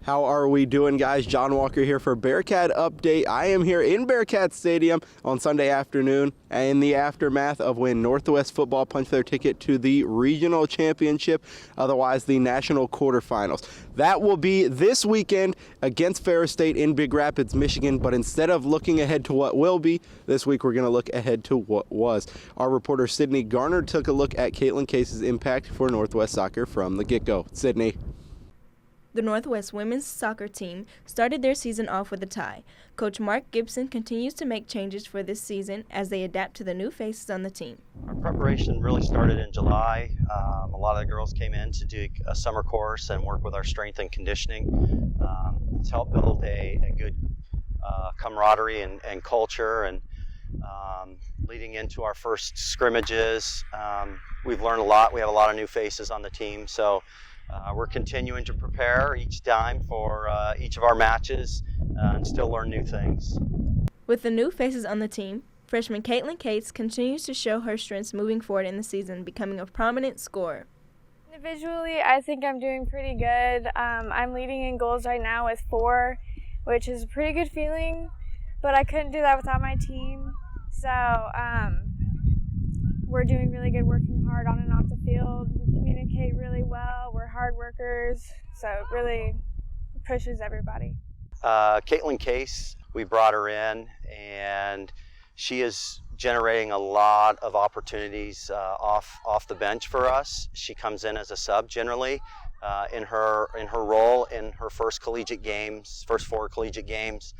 How are we doing, guys? John Walker here for Bearcat Update. I am here in Bearcat Stadium on Sunday afternoon in the aftermath of when Northwest football punched their ticket to the regional championship, otherwise the national quarterfinals. That will be this weekend against Ferris State in Big Rapids, Michigan, but instead of looking ahead to what will be, this week we're going to look ahead to what was. Our reporter Sydney Garner took a look at Caitlin Case's impact for Northwest soccer from the get-go. Sydney. The Northwest women's soccer team started their season off with a tie. Coach Mark Gibson continues to make changes for this season as they adapt to the new faces on the team. Our preparation really started in July. A lot of the girls came in to do a summer course and work with our strength and conditioning. It's helped build a good camaraderie and culture, and leading into our first scrimmages. We've learned a lot. We have a lot of new faces on the team, so we're continuing to prepare each time for each of our matches and still learn new things. With the new faces on the team, freshman Caitlin Case continues to show her strengths moving forward in the season, becoming a prominent scorer. Individually, I think I'm doing pretty good. I'm leading in goals right now with 4, which is a pretty good feeling, but I couldn't do that without my team. So we're doing really good, working hard on and off the field. We communicate really well. We're hard workers, so it really pushes everybody. Caitlin Case, we brought her in, and she is generating a lot of opportunities off the bench for us. She comes in as a sub generally in her role in her first 4 collegiate games.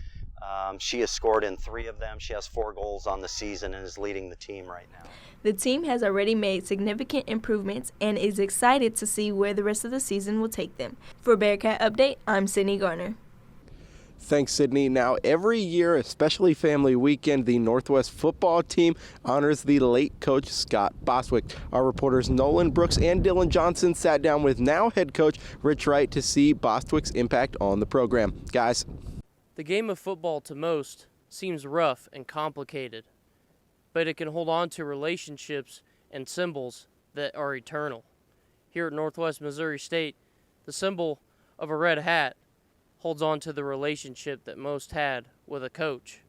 She has scored in 3 of them. She has 4 goals on the season and is leading the team right now. The team has already made significant improvements and is excited to see where the rest of the season will take them. For Bearcat Update, I'm Sydney Garner. Thanks, Sydney. Now, every year, especially Family Weekend, the Northwest football team honors the late coach Scott Bostwick. Our reporters Nolan Brooks and Dylan Johnson sat down with now head coach Rich Wright to see Bostwick's impact on the program. Guys. The game of football to most seems rough and complicated, but it can hold on to relationships and symbols that are eternal. Here at Northwest Missouri State, the symbol of a red hat holds on to the relationship that most had with a coach.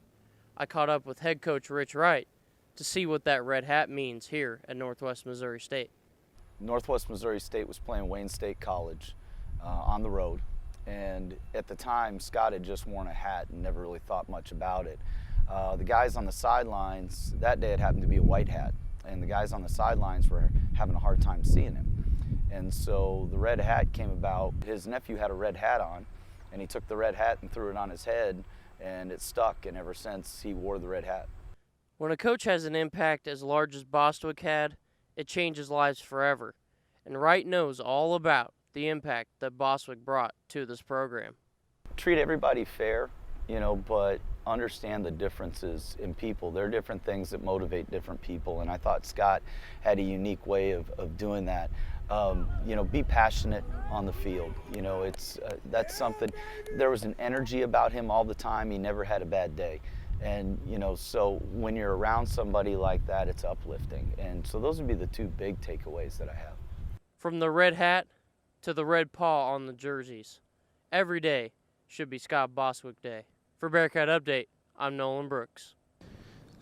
I caught up with head coach Rich Wright to see what that red hat means here at Northwest Missouri State. Northwest Missouri State was playing Wayne State College on the road. And at the time, Scott had just worn a hat and never really thought much about it. The guys on the sidelines, that day it happened to be a white hat, and the guys on the sidelines were having a hard time seeing him. And so the red hat came about. His nephew had a red hat on, and he took the red hat and threw it on his head, and it stuck, and ever since he wore the red hat. When a coach has an impact as large as Bostwick had, it changes lives forever. And Wright knows all about the impact that Bostwick brought to this program. Treat everybody fair, but understand the differences in people. There are different things that motivate different people, and I thought Scott had a unique way of doing that. Be passionate on the field. That's something. There was an energy about him all the time. He never had a bad day. And, so when you're around somebody like that, it's uplifting. And so those would be the 2 big takeaways that I have. From the red hat to the red paw on the jerseys, every day should be Scott Bostwick Day. For Bearcat Update, I'm Nolan Brooks.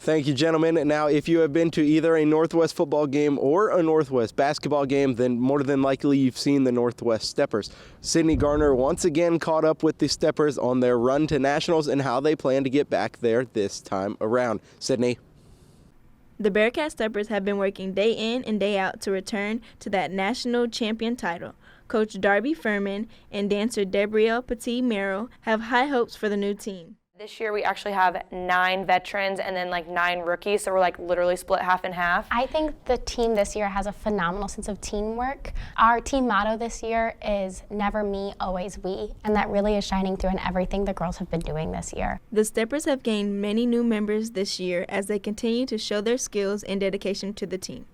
Thank you, gentlemen. Now, if you have been to either a Northwest football game or a Northwest basketball game, then more than likely you've seen the Northwest Steppers. Sydney Garner once again caught up with the Steppers on their run to nationals and how they plan to get back there this time around. Sydney. The Bearcat Steppers have been working day in and day out to return to that national champion title. Coach Darby Furman and dancer Debrielle Petit-Merrill have high hopes for the new team. This year we actually have 9 veterans and then 9 rookies, so we're literally split half and half. I think the team this year has a phenomenal sense of teamwork. Our team motto this year is never me, always we, and that really is shining through in everything the girls have been doing this year. The Steppers have gained many new members this year as they continue to show their skills and dedication to the team.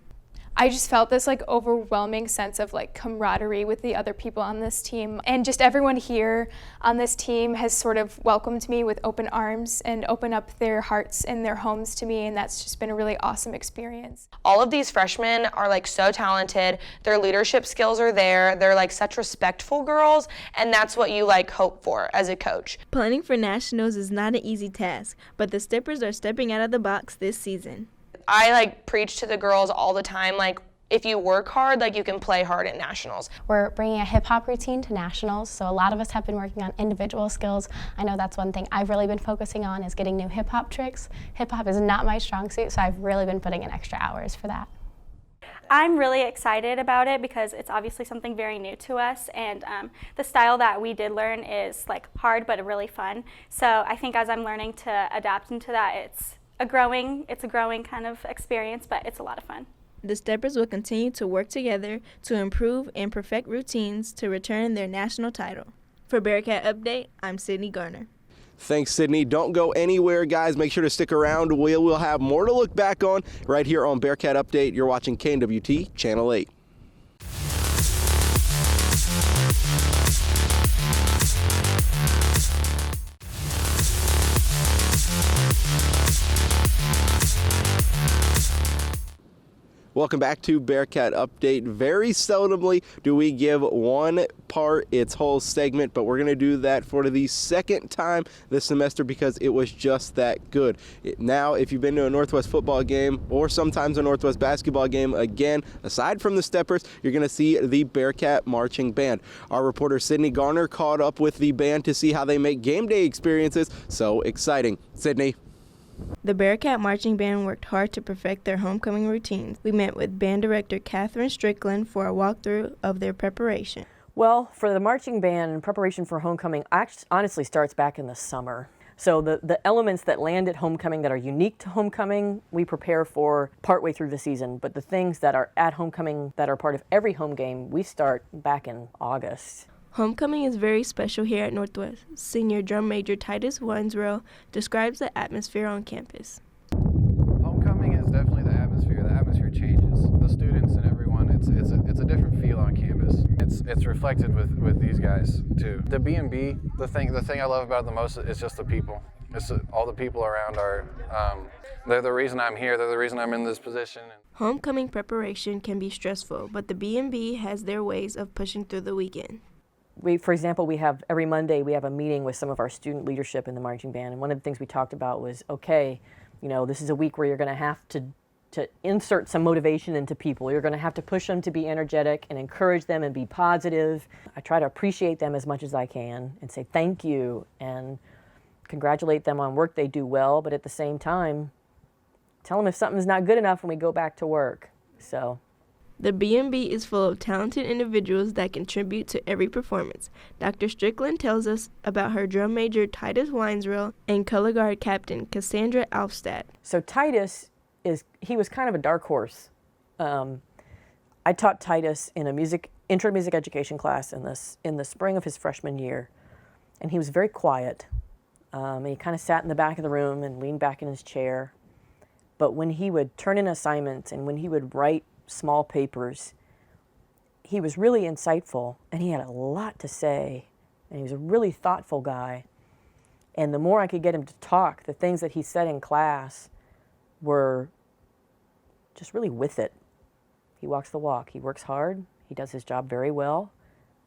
I just felt this like overwhelming sense of like camaraderie with the other people on this team. And just everyone here on this team has sort of welcomed me with open arms and opened up their hearts and their homes to me, and that's just been a really awesome experience. All of these freshmen are like so talented. Their leadership skills are there. They're like such respectful girls, and that's what you like hope for as a coach. Planning for nationals is not an easy task, but the Steppers are stepping out of the box this season. I like preach to the girls all the time, like if you work hard, like you can play hard at nationals. We're bringing a hip hop routine to nationals, so a lot of us have been working on individual skills. I know that's one thing I've really been focusing on is getting new hip hop tricks. Hip hop is not my strong suit, so I've really been putting in extra hours for that. I'm really excited about it because it's obviously something very new to us, and the style that we did learn is like hard but really fun. So I think as I'm learning to adapt into that, it's a growing kind of experience, but it's a lot of fun. The Steppers will continue to work together to improve and perfect routines to return their national title. For Bearcat Update, I'm Sydney Garner. Thanks, Sydney. Don't go anywhere, guys. Make sure to stick around. We'll have more to look back on right here on Bearcat Update. You're watching KNWT Channel 8. Welcome back to Bearcat Update. Very seldomly do we give one part its whole segment, but we're going to do that for the second time this semester because it was just that good. Now, if you've been to a Northwest football game or sometimes a Northwest basketball game, again, aside from the Steppers, you're going to see the Bearcat Marching Band. Our reporter Sydney Garner caught up with the band to see how they make game day experiences so exciting. Sydney. The Bearcat Marching Band worked hard to perfect their homecoming routines. We met with band director Catherine Strickland for a walkthrough of their preparation. Well, for the marching band, preparation for homecoming honestly starts back in the summer. So the elements that land at homecoming that are unique to homecoming, we prepare for partway through the season. But the things that are at homecoming that are part of every home game, we start back in August. Homecoming is very special here at Northwest. Senior drum major Titus Winsrow describes the atmosphere on campus. Homecoming is definitely the atmosphere. The atmosphere changes. The students and everyone, it's a different feel on campus. It's reflected with these guys too. The B&B, the thing I love about it the most is just the people. It's all the people around are. They're the reason I'm here. They're the reason I'm in this position. Homecoming preparation can be stressful, but the B&B has their ways of pushing through the weekend. For example, every Monday we have a meeting with some of our student leadership in the marching band, and one of the things we talked about was, okay, this is a week where you're going to have to insert some motivation into people. You're going to have to push them to be energetic and encourage them and be positive. I try to appreciate them as much as I can and say thank you and congratulate them on work they do well, but at the same time, tell them if something's not good enough when we go back to work. The B&B is full of talented individuals that contribute to every performance. Dr. Strickland tells us about her drum major Titus Winsrow and color guard captain Cassandra Alfstadt. So Titus he was kind of a dark horse. I taught Titus in a intro music education class in the spring of his freshman year, and he was very quiet. He kind of sat in the back of the room and leaned back in his chair. But when he would turn in assignments and when he would write small papers, he was really insightful and he had a lot to say, and he was a really thoughtful guy. And the more I could get him to talk, the things that he said in class were just really with it. He walks the walk. He works hard. He does his job very well.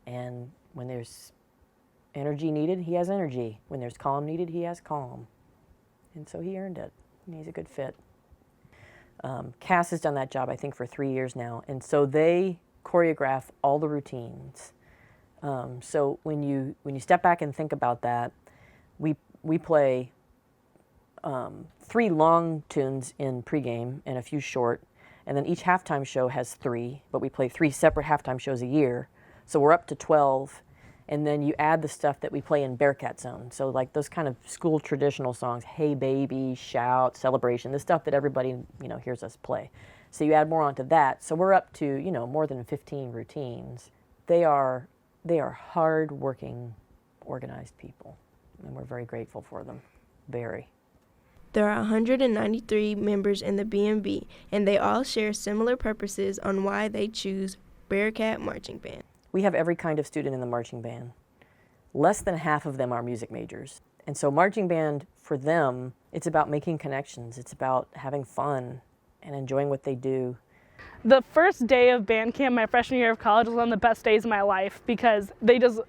And when there's energy needed, he has energy. When there's calm needed, he has calm. And so he earned it. And he's a good fit. Cass has done that job, I think, for 3 years now. And so they choreograph all the routines. So when you step back and think about that, we play 3 long tunes in pregame and a few short. And then each halftime show has 3, but we play 3 separate halftime shows a year. So we're up to 12. And then you add the stuff that we play in Bearcat Zone. So like those kind of school traditional songs, Hey Baby, Shout, Celebration, the stuff that everybody, hears us play. So you add more onto that. So we're up to, more than 15 routines. They are hard-working, organized people. And we're very grateful for them. Very. There are 193 members in the B&B, and they all share similar purposes on why they choose Bearcat Marching Band. We have every kind of student in the marching band. Less than half of them are music majors. And so marching band, for them, it's about making connections. It's about having fun and enjoying what they do. The first day of band camp my freshman year of college was one of the best days of my life because they just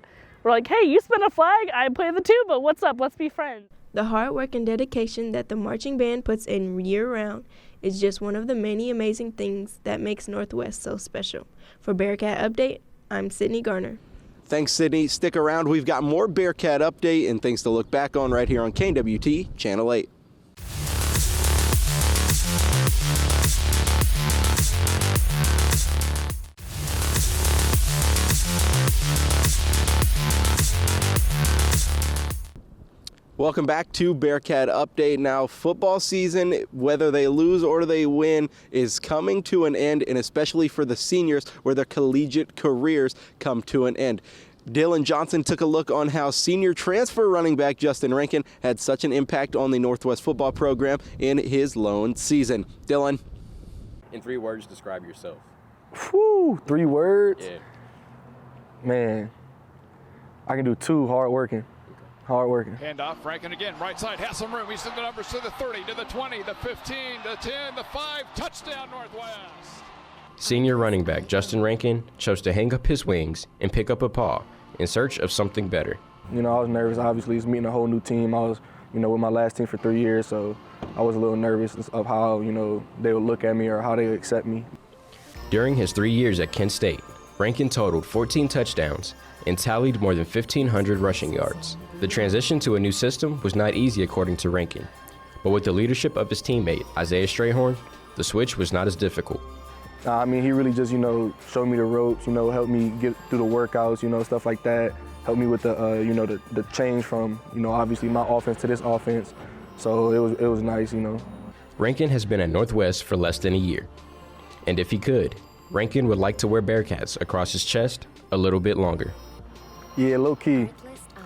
were like, hey, you spin a flag, I play the tuba, what's up, let's be friends. The hard work and dedication that the marching band puts in year-round is just one of the many amazing things that makes Northwest so special. For Bearcat Update, I'm Sydney Garner. Thanks, Sydney. Stick around. We've got more Bearcat Update and things to look back on right here on KNWT Channel 8. Welcome back to Bearcat Update. Now, football season, whether they lose or they win, is coming to an end, and especially for the seniors, where their collegiate careers come to an end. Dylan Johnson took a look on how senior transfer running back Justin Rankin had such an impact on the Northwest football program in his lone season. Dylan. In 3 words, describe yourself. Whew, 3 words? Yeah. Man, I can do 2, hard-working. Hard-working. Hand off, Rankin again, right side, has some room. He's in the numbers to the 30, to the 20, the 15, the 10, the 5, touchdown Northwest. Senior running back Justin Rankin chose to hang up his wings and pick up a paw in search of something better. You know, I was nervous, obviously. It's meeting a whole new team. I was, with my last team for 3 years, so I was a little nervous of how, they would look at me or how they would accept me. During his 3 years at Kent State, Rankin totaled 14 touchdowns and tallied more than 1,500 rushing yards. The transition to a new system was not easy, according to Rankin, but with the leadership of his teammate, Isaiah Strayhorn, the switch was not as difficult. He really just, showed me the ropes, helped me get through the workouts, stuff like that. Helped me with the, the change from, obviously my offense to this offense. So it was nice, Rankin has been at Northwest for less than a year. And if he could, Rankin would like to wear Bearcats across his chest a little bit longer. Yeah, low key.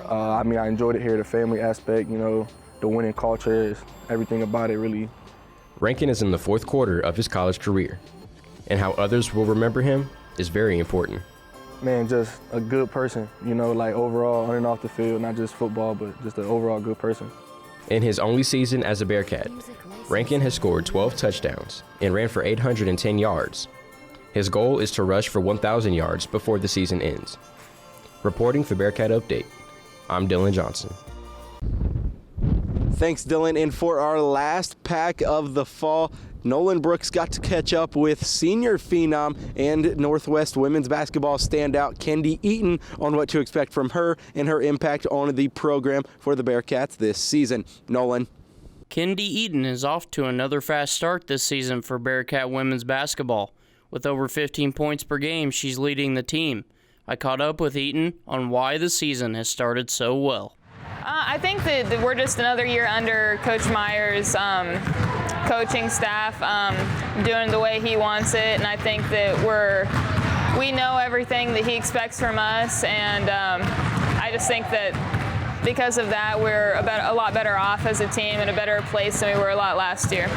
I enjoyed it here, the family aspect, the winning culture, everything about it really. Rankin is in the 4th quarter of his college career, and how others will remember him is very important. Man, just a good person, like overall on and off the field, not just football, but just an overall good person. In his only season as a Bearcat, Rankin has scored 12 touchdowns and ran for 810 yards. His goal is to rush for 1,000 yards before the season ends. Reporting for Bearcat Update, I'm Dylan Johnson. Thanks, Dylan. And for our last pack of the fall, Nolan Brooks got to catch up with senior phenom and Northwest women's basketball standout Kendi Eaton on what to expect from her and her impact on the program for the Bearcats this season. Nolan. Kendi Eaton is off to another fast start this season for Bearcat women's basketball. With over 15 points per game, she's leading the team. I caught up with Eaton on why the season has started so well. I think that we're just another year under Coach Meyer's coaching staff, doing the way he wants it, and I think that we know everything that he expects from us, and I just think that because of that, we're a lot better off as a team and a better place than we were a lot last year.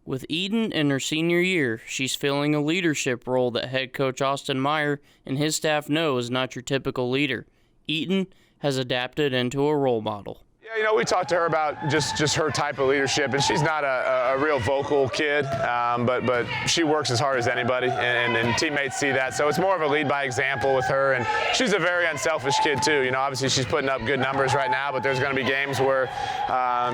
With Eaton in her senior year, she's filling a leadership role that head coach Austin Meyer and his staff know is not your typical leader. Eaton has adapted into a role model. Yeah, we talked to her about just her type of leadership, and she's not a real vocal kid, but she works as hard as anybody, and teammates see that. So it's more of a lead by example with her, and she's a very unselfish kid too. Obviously she's putting up good numbers right now, but there's going to be games where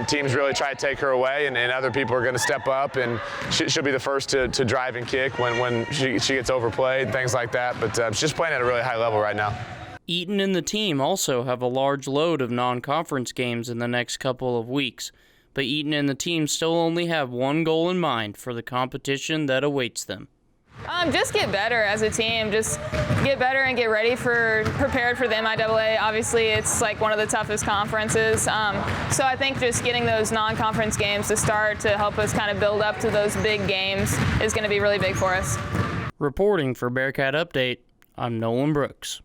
teams really try to take her away, and other people are going to step up, and she'll be the first to drive and kick when she gets overplayed, things like that. But she's just playing at a really high level right now. Eaton and the team also have a large load of non-conference games in the next couple of weeks, but Eaton and the team still only have one goal in mind for the competition that awaits them. Just get better as a team. Just get better and get ready prepared for the MIAA. Obviously, it's like one of the toughest conferences. So I think just getting those non-conference games to start to help us kind of build up to those big games is going to be really big for us. Reporting for Bearcat Update, I'm Nolan Brooks.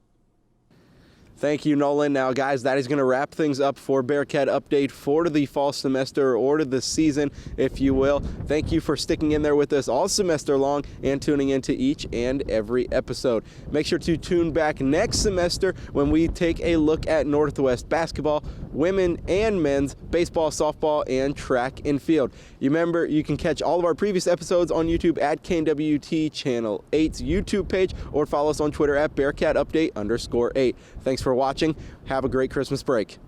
Thank you, Nolan. Now, guys, that is going to wrap things up for Bearcat Update for the fall semester or to the season, if you will. Thank you for sticking in there with us all semester long and tuning into each and every episode. Make sure to tune back next semester when we take a look at Northwest basketball, women and men's, baseball, softball, and track and field. You remember, you can catch all of our previous episodes on YouTube at KNWT Channel 8's YouTube page, or follow us on Twitter at BearcatUpdate_8. Thanks for watching. Have a great Christmas break.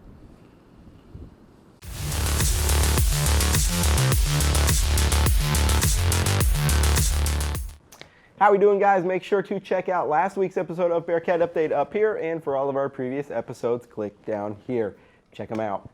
How we doing, guys? Make sure to check out last week's episode of Bearcat Update up here, and for all of our previous episodes, click down here. Check them out.